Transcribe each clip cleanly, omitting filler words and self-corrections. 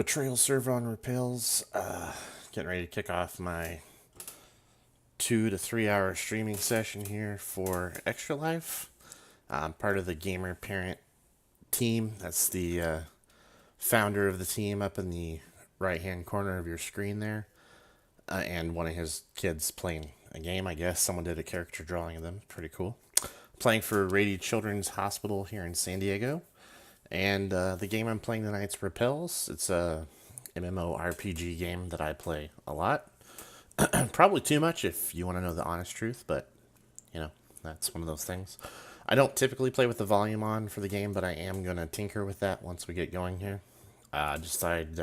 Betrayal server on Rappelz. Getting ready to kick off my 2 to 3 hour streaming session here for Extra Life. I'm part of the gamer parent team. That's the founder of the team up in the right hand corner of your screen there. And one of his kids playing a game, I guess. Someone did a caricature drawing of them. Pretty cool. Playing for Rady Children's Hospital here in San Diego. And the game I'm playing tonight's Rappelz. It's a MMORPG game that I play a lot. Probably too much if you want to know the honest truth, but, you know, that's one of those things. I don't typically play with the volume on for the game, but I am going to tinker with that once we get going here. Just thought I'd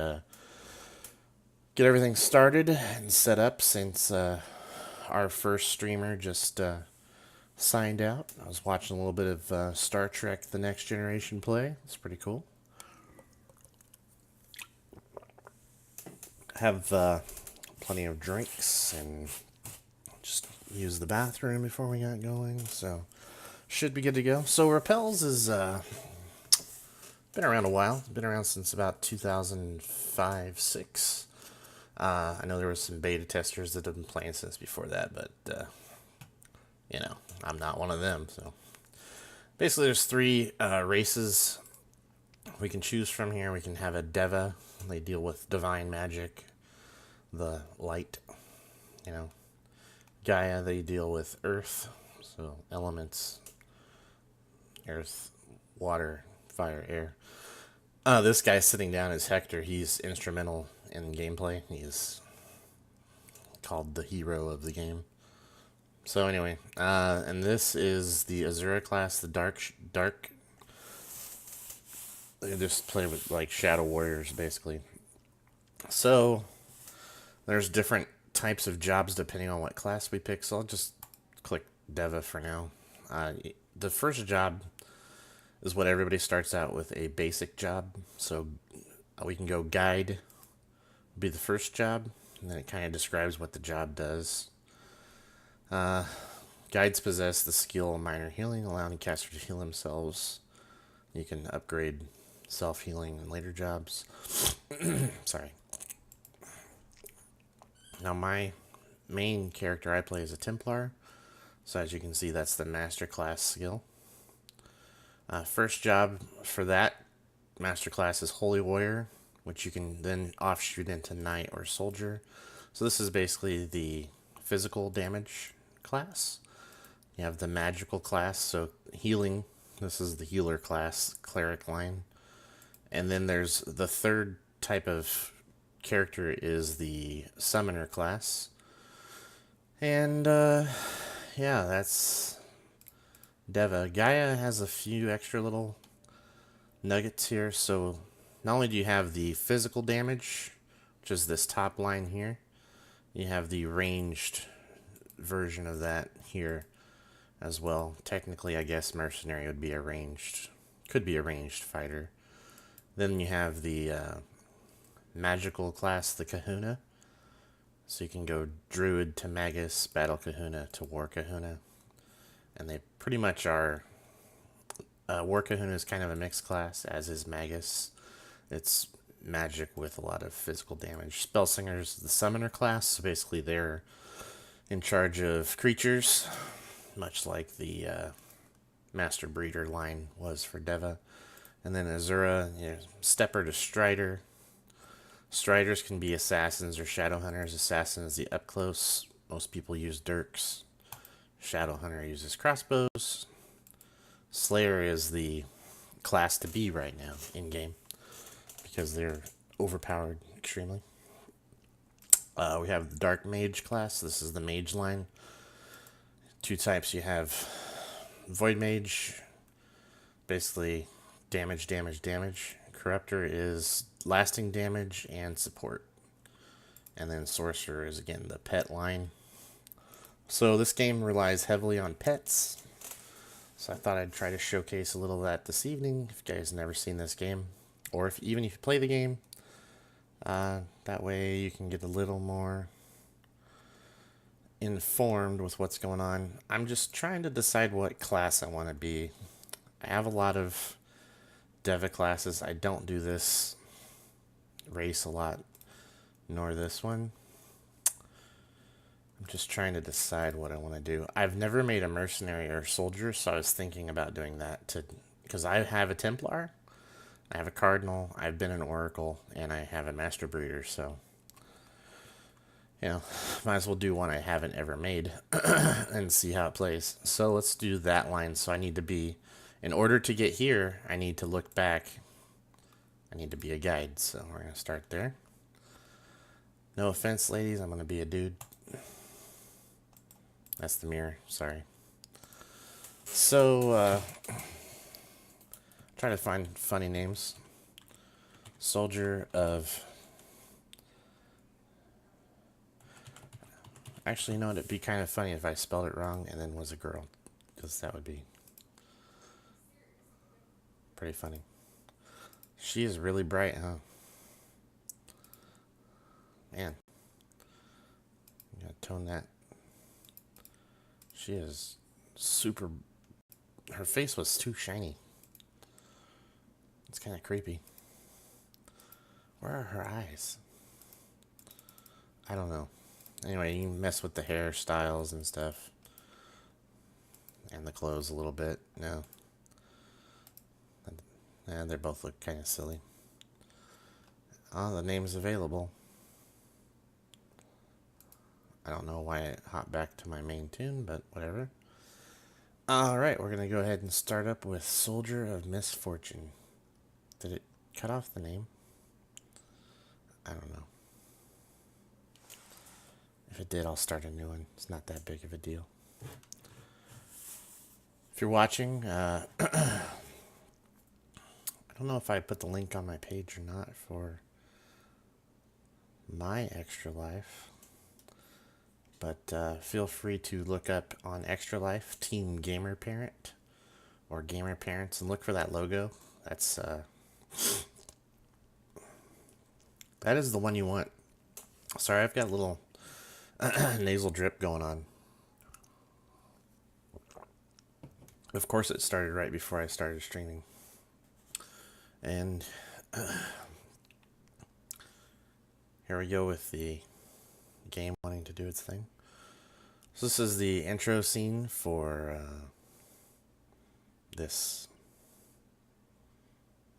get everything started and set up since our first streamer just signed out. I was watching a little bit of Star Trek The Next Generation play. It's pretty cool. Have plenty of drinks and just use the bathroom before we got going, so should be good to go. So Rappelz is been around a while. Been around since about 2005-06. I know there was some beta testers that have been playing since before that, but you know, I'm not one of them. So basically, there's three races we can choose from here. We can have a Deva. They deal with divine magic, the light. You know, Gaia. They deal with earth, so elements, earth, water, fire, air. This guy sitting down is Hector. He's instrumental in gameplay. He's called the hero of the game. So anyway, and this is the Azura class, the dark. They just play with like Shadow Warriors, basically. So there's different types of jobs depending on what class we pick. So I'll just click Deva for now. The first job is what everybody starts out with, a basic job. So we can go guide, be the first job, and then it kind of describes what the job does. Guides possess the skill minor healing, allowing the caster to heal themselves. You can upgrade self-healing in later jobs. Sorry. Now my main character I play is a Templar. So as you can see, that's the master class skill. First job for that master class is Holy Warrior, which you can then offshoot into Knight or Soldier. So this is basically the physical damage class. You have the magical class, so healing. This is the healer class, cleric line. And then there's the third type of character is the summoner class. And yeah, that's Deva. Gaia has a few extra little nuggets here. So not only do you have the physical damage, which is this top line here, you have the ranged version of that here as well. Technically, I guess mercenary would be a ranged, could be a ranged fighter. Then you have the magical class, the Kahuna. So you can go Druid to Magus, Battle Kahuna to War Kahuna. And they pretty much are, War Kahuna is kind of a mixed class, as is Magus. It's magic with a lot of physical damage. Spellsinger's the summoner class, so basically they're in charge of creatures, much like the Master Breeder line was for Deva. And then Azura, you know, Stepper to Strider. Striders can be assassins or shadow hunters. Assassin is the up close. Most people use dirks. Shadow hunter uses crossbows. Slayer is the class to be right now in game because they're overpowered extremely. We have the Dark Mage class. This is the mage line. Two types. You have Void Mage, basically damage. Corruptor is lasting damage and support. And then Sorcerer is, again, the pet line. So this game relies heavily on pets. So I thought I'd try to showcase a little of that this evening, if you guys have never seen this game. Or even if you play the game, that way you can get a little more informed with what's going on. I'm just trying to decide what class I want to be. I have a lot of Deva classes. I don't do this race a lot, nor this one. I'm just trying to decide what I want to do. I've never made a mercenary or soldier, so I was thinking about doing that because I have a Templar, I have a Cardinal, I've been an Oracle, and I have a Master Breeder, so you know, might as well do one I haven't ever made and see how it plays. So let's do that line. So I need to be, in order to get here, I need to look back. I need to be a guide, so we're going to start there. No offense, ladies, I'm going to be a dude. That's the mirror, sorry. So, try to find funny names. Soldier of... Actually, you know, it'd be kind of funny if I spelled it wrong and then was a girl, because that would be pretty funny. She is really bright, huh? Man. I'm gonna tone that. She is super... Her face was too shiny. It's kind of creepy. Where are her eyes? I don't know. Anyway, you can mess with the hairstyles and stuff. And the clothes a little bit. No. And they both look kind of silly. Oh, the name's available. I don't know why it hopped back to my main tune, but whatever. Alright, we're going to go ahead and start up with Soldier of Misfortune. Did it cut off the name? I don't know. If it did, I'll start a new one. It's not that big of a deal. If you're watching, I don't know if I put the link on my page or not for my Extra Life, but feel free to look up on Extra Life Team Gamer Parent or Gamer Parents and look for that logo. That's that is the one you want. Sorry, I've got a little nasal drip going on. Of course, it started right before I started streaming. And here we go with the game wanting to do its thing. So this is the intro scene for this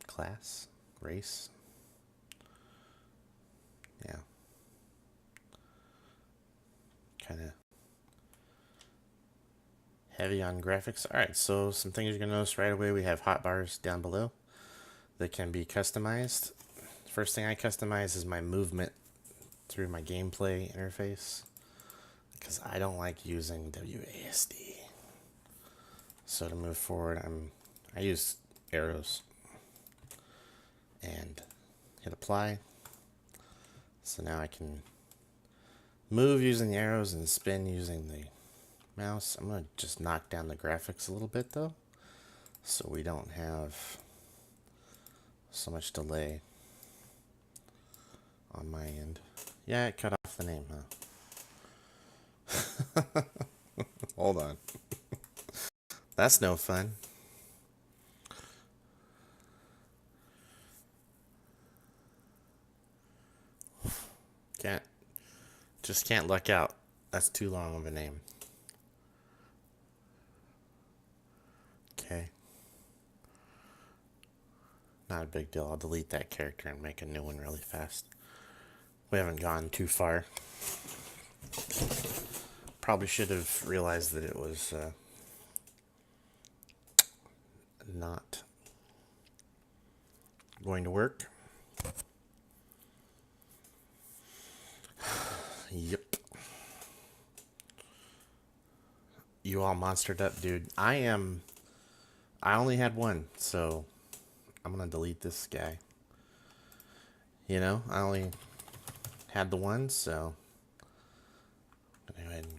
class, race. Yeah. Kind of heavy on graphics. Alright, so some things you're going to notice right away. We have hotbars down below that can be customized. First thing I customize is my movement through my gameplay interface, because I don't like using WASD. So to move forward, I use arrows and hit apply. So now I can move using the arrows and spin using the mouse. I'm going to just knock down the graphics a little bit though, so we don't have so much delay on my end. Yeah, it cut off the name, huh? Hold on. That's no fun. Just can't luck out. That's too long of a name. Okay. Not a big deal. I'll delete that character and make a new one really fast. We haven't gone too far. Probably should have realized that it was not going to work. Yep. You all monstered up, dude. I only had one, so I'm gonna delete this guy. You know, I only had the one, so I'm gonna go ahead and...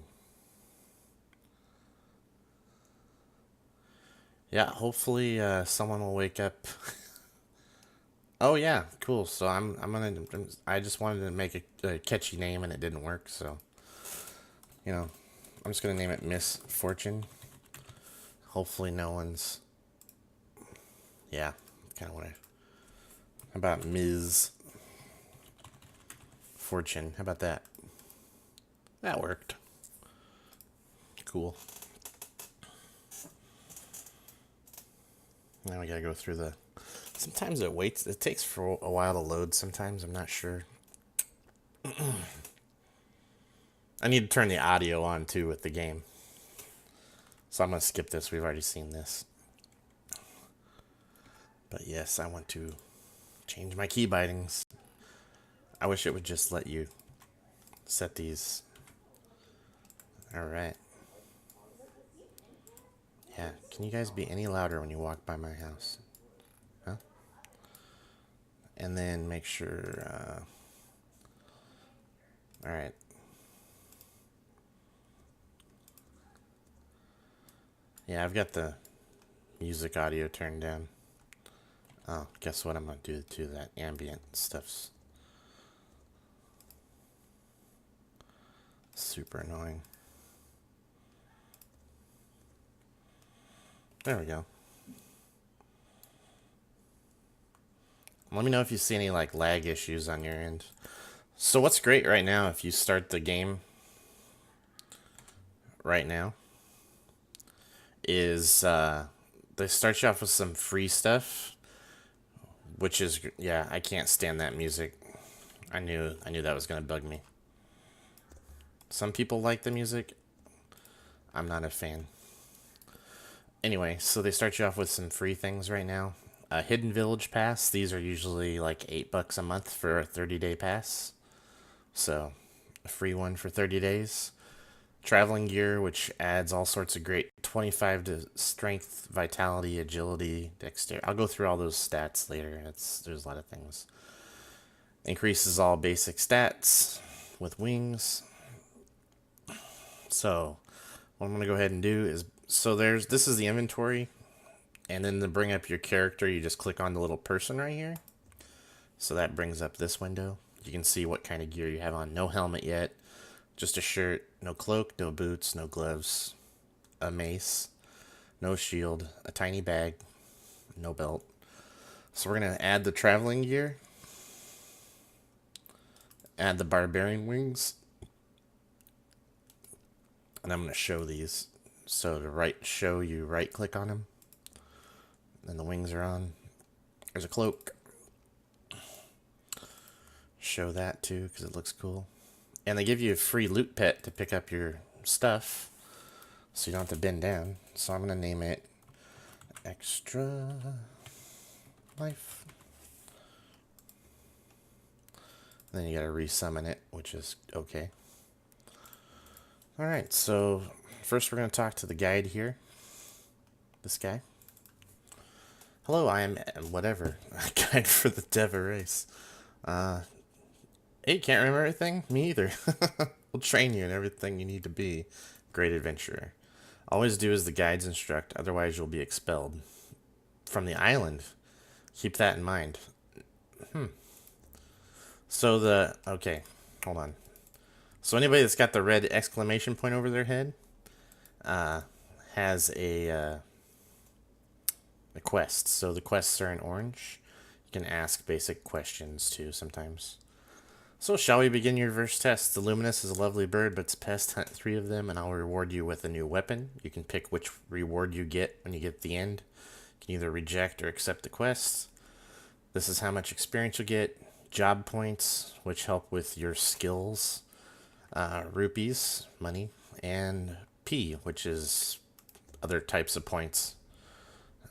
Yeah, hopefully someone will wake up. Oh yeah, cool. So I just wanted to make a catchy name and it didn't work, so you know, I'm just gonna name it Miss Fortune. Hopefully no one's... Yeah, kind of what I... How about Ms. fortune. How about that? That worked. Cool. Now we gotta go through the... Sometimes it waits. It takes for a while to load sometimes. I'm not sure. I need to turn the audio on too with the game. So I'm gonna skip this. We've already seen this. But yes, I want to change my key bindings. I wish it would just let you set these. Alright. Yeah, can you guys be any louder when you walk by my house? Huh? And then make sure... Alright. Yeah, I've got the music audio turned down. Oh, guess what I'm going to do to that ambient stuff's super annoying. There we go. Let me know if you see any like lag issues on your end. So what's great right now, if you start the game right now, is they start you off with some free stuff, which is, yeah, I can't stand that music. I knew that was gonna bug me. Some people like the music. I'm not a fan. Anyway, so they start you off with some free things right now. Hidden Village Pass. These are usually like $8 a month for a 30-day pass. So, a free one for 30 days. Traveling gear, which adds all sorts of great 25 to strength, vitality, agility, dexterity. I'll go through all those stats later. There's a lot of things. Increases all basic stats with wings. So, what I'm going to go ahead and do is, this is the inventory, and then to bring up your character, you just click on the little person right here. So that brings up this window. You can see what kind of gear you have on. No helmet yet, just a shirt, no cloak, no boots, no gloves, a mace, no shield, a tiny bag, no belt. So we're going to add the traveling gear, add the barbarian wings, and I'm going to show these. So to right click on them, and the wings are on. There's a cloak. Show that too, because it looks cool. And they give you a free loot pet to pick up your stuff, so you don't have to bend down. So I'm going to name it Extra Life. Then you got to resummon it, which is okay. Alright, so first we're going to talk to the guide here. This guy. Hello, I am whatever. Guide for the Deva race. Hey, can't remember everything? Me either. We'll train you in everything you need to be. Great adventurer. Always do as the guides instruct, otherwise you'll be expelled from the island. Keep that in mind. So okay, hold on. So anybody that's got the red exclamation point over their head has a quest. So the quests are in orange. You can ask basic questions too sometimes. So shall we begin your first test? The Luminous is a lovely bird, but it's a pest. Hunt 3 of them, and I'll reward you with a new weapon. You can pick which reward you get when you get to the end. You can either reject or accept the quest. This is how much experience you'll get. Job points, which help with your skills. Rupees, money. And P, which is other types of points.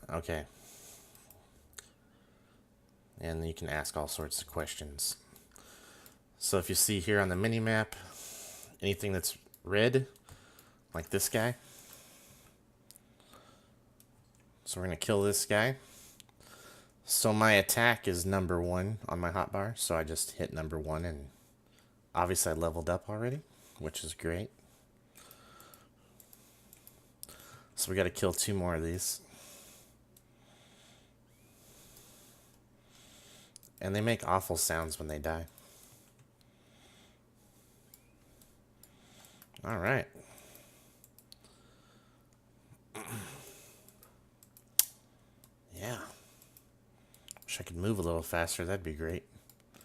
Okay. And you can ask all sorts of questions. So if you see here on the mini-map, anything that's red, like this guy. So we're going to kill this guy. So my attack is number 1 on my hotbar, so I just hit number 1, and obviously I leveled up already, which is great. So we got to kill 2 more of these. And they make awful sounds when they die. Alright. Yeah. Wish I could move a little faster, that'd be great.